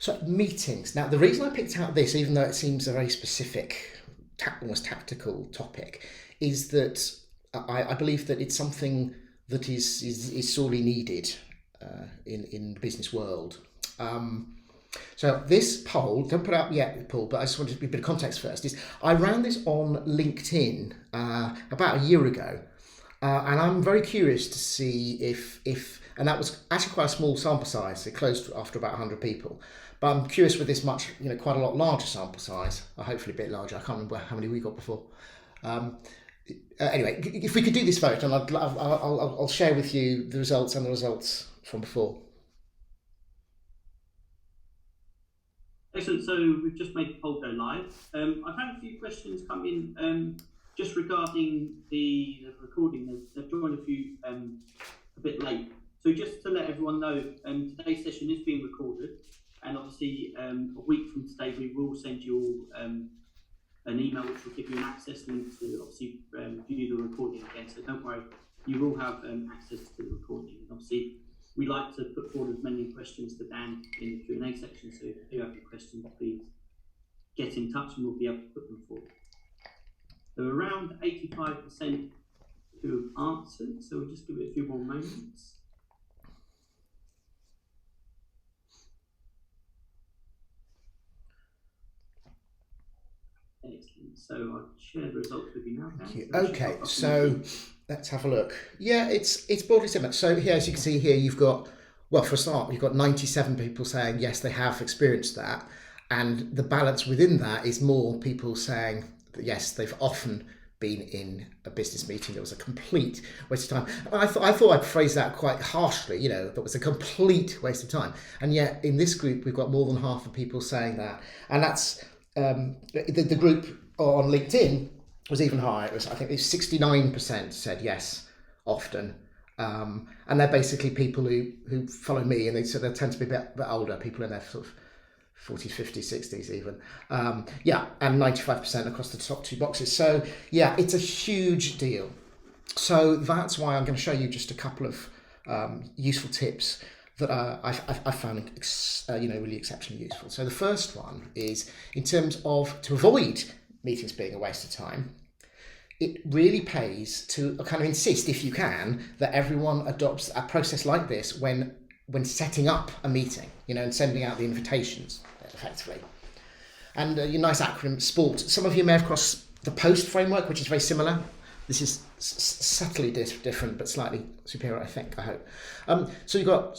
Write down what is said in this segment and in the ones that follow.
So meetings. Now, the reason I picked out this, even though it seems a very specific, almost tactical topic, is that I believe that it's something that is sorely needed in the business world. So this poll, don't put it up yet, Paul, but I just wanted to give a bit of context first, is I ran this on LinkedIn about a year ago. And I'm very curious to see if, and that was actually quite a small sample size. It closed after about 100 people. But I'm curious with this much, quite a lot larger sample size, or hopefully a bit larger. I can't remember how many we got before. Anyway, if we could do this vote, and I'll share with you the results and the results from before. Excellent. So we've just made the poll go live. I've had a few questions come in just regarding the recording. They've joined a few a bit late. So just to let everyone know, today's session is being recorded, and obviously a week from today we will send you all an email which will give you an access link to obviously view the recording again. So don't worry, you will have access to the recording. And obviously we like to put forward as many questions to Dan in the Q&A section. So if you do have any questions, please get in touch and we'll be able to put them forward. So around 85% who have answered, so we'll just give it a few more moments. Excellent. So I'll share the results with you now. Thank you. Okay, so let's have a look. Yeah, it's broadly similar. So here, as you can see here, you've got, well, for a start, you've got 97 people saying yes, they have experienced that, and the balance within that is more people saying that yes, they've often been in a business meeting that was a complete waste of time. I thought I'd phrase that quite harshly, that was a complete waste of time. And yet in this group, we've got more than half of people saying that. And that's the group on LinkedIn was even higher. I think it was 69% said yes, often. And they're basically people who follow me, and they tend to be a bit older, people in their sort of 40s, 50s, 60s even. And 95% across the top two boxes. So yeah, it's a huge deal. So that's why I'm going to show you just a couple of useful tips that I found really exceptionally useful. So the first one is in terms of to avoid meetings being a waste of time. It really pays to kind of insist, if you can, that everyone adopts a process like this when setting up a meeting, and sending out the invitations effectively. And your nice acronym, SPORT. Some of you may have crossed the POST framework, which is very similar. This is subtly different, but slightly superior, I hope. So you've got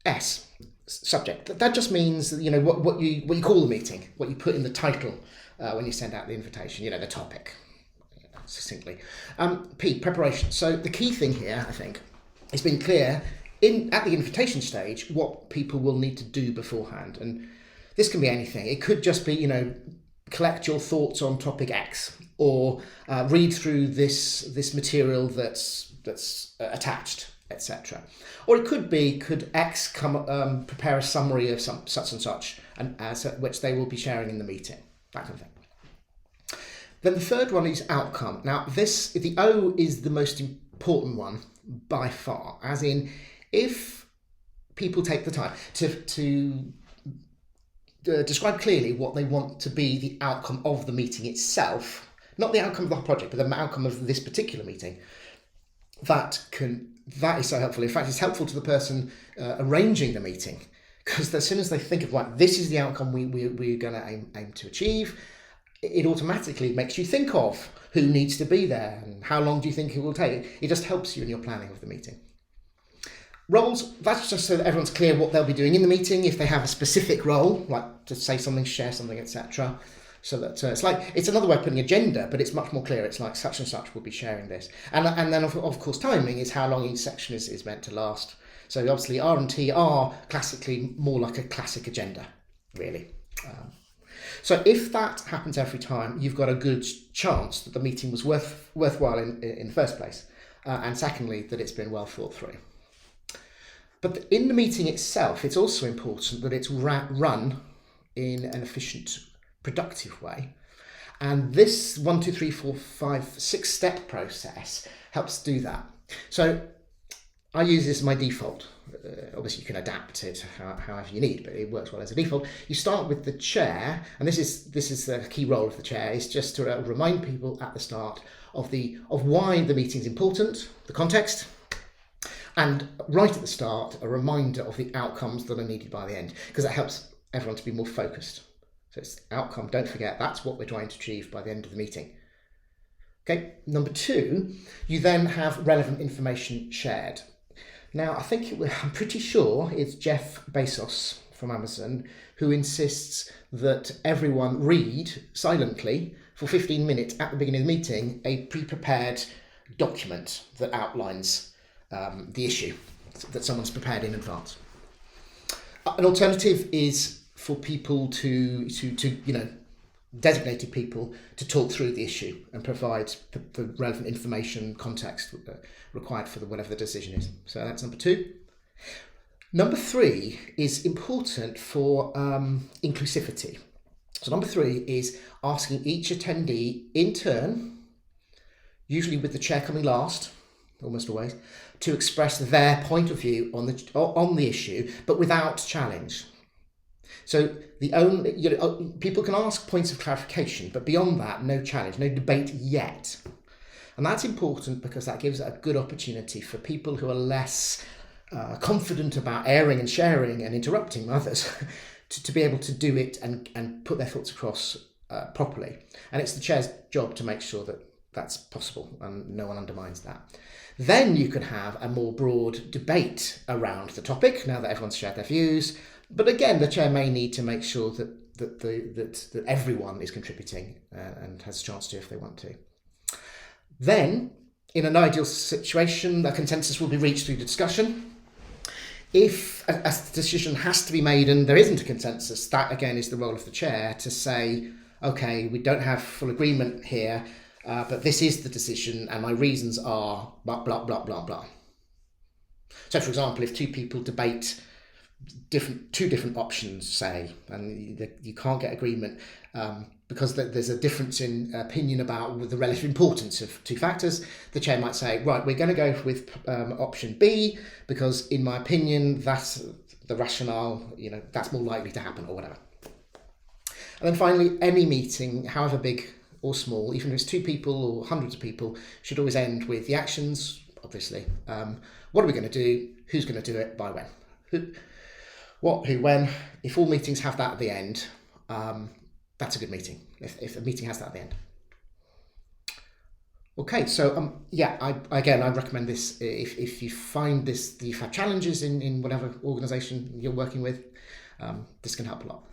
S, subject. That just means, what you call the meeting, what you put in the title when you send out the invitation, the topic, succinctly. P, preparation. So the key thing here, I think, is being clear at the invitation stage what people will need to do beforehand. And this can be anything. It could just be, collect your thoughts on topic X, or read through this material that's attached, etc. Or it could X come prepare a summary of such and such, and which they will be sharing in the meeting, that kind of thing. Then the third one is outcome. Now the O is the most important one by far, as in if people take the time to describe clearly what they want to be the outcome of the meeting itself, not the outcome of the whole project, but the outcome of this particular meeting, that is so helpful. In fact, it's helpful to the person arranging the meeting, because as soon as they think of this is the outcome we're going to aim to achieve, it automatically makes you think of who needs to be there and how long do you think it will take. It just helps you in your planning of the meeting. Roles, that's just so that everyone's clear what they'll be doing in the meeting, if they have a specific role, like to say something, share something, etc. So that it's another way of putting agenda, but it's much more clear. It's like such and such will be sharing this. And then of course timing is how long each section is meant to last. So obviously R&T are classically more like a classic agenda, really. So if that happens every time, you've got a good chance that the meeting was worthwhile in the first place. And secondly, that it's been well thought through. But in the meeting itself, it's also important that it's run in an efficient, productive way. And this 1, 2, 3, 4, 5, 6 step process helps do that. So I use this as my default obviously you can adapt it however you need, but it works well as a default. You start with the chair, and this is the key role of the chair, is just to remind people at the start of why the meeting's important, the context, and right at the start, a reminder of the outcomes that are needed by the end, because that helps everyone to be more focused. So it's outcome, don't forget, that's what we're trying to achieve by the end of the meeting. Okay, number 2, you then have relevant information shared. Now, I'm pretty sure it's Jeff Bezos from Amazon who insists that everyone read silently for 15 minutes at the beginning of the meeting a pre-prepared document that outlines the issue that someone's prepared in advance. An alternative is for people to designated people to talk through the issue and provide the relevant information, context required for whatever the decision is. So that's number 2. Number 3 is important for inclusivity. So number 3 is asking each attendee in turn, usually with the chair coming last, almost always, to express their point of view on the issue, but without challenge. So people can ask points of clarification, but beyond that, no challenge, no debate yet. And that's important because that gives a good opportunity for people who are less confident about airing and sharing and interrupting others to be able to do it and put their thoughts across properly. And it's the chair's job to make sure that that's possible and no one undermines that. Then you can have a more broad debate around the topic now that everyone's shared their views. But again, the chair may need to make sure that everyone is contributing and has a chance to if they want to. Then, in an ideal situation, a consensus will be reached through the discussion. If a decision has to be made and there isn't a consensus, that again is the role of the chair to say, okay, we don't have full agreement here, but this is the decision and my reasons are blah, blah, blah, blah, blah. So, for example, if 2 people debate two different options, say, and you can't get agreement because there's a difference in opinion about the relative importance of 2 factors, the chair might say, right, we're going to go with option B because in my opinion that's the rationale, that's more likely to happen or whatever. And then finally, any meeting, however big or small, even if it's 2 people or hundreds of people, should always end with the actions, obviously. What are we going to do? Who's going to do it? By when? What, who, when. If all meetings have that at the end, that's a good meeting, if a meeting has that at the end. Okay, so I recommend this if you find you've had challenges in whatever organisation you're working with, this can help a lot.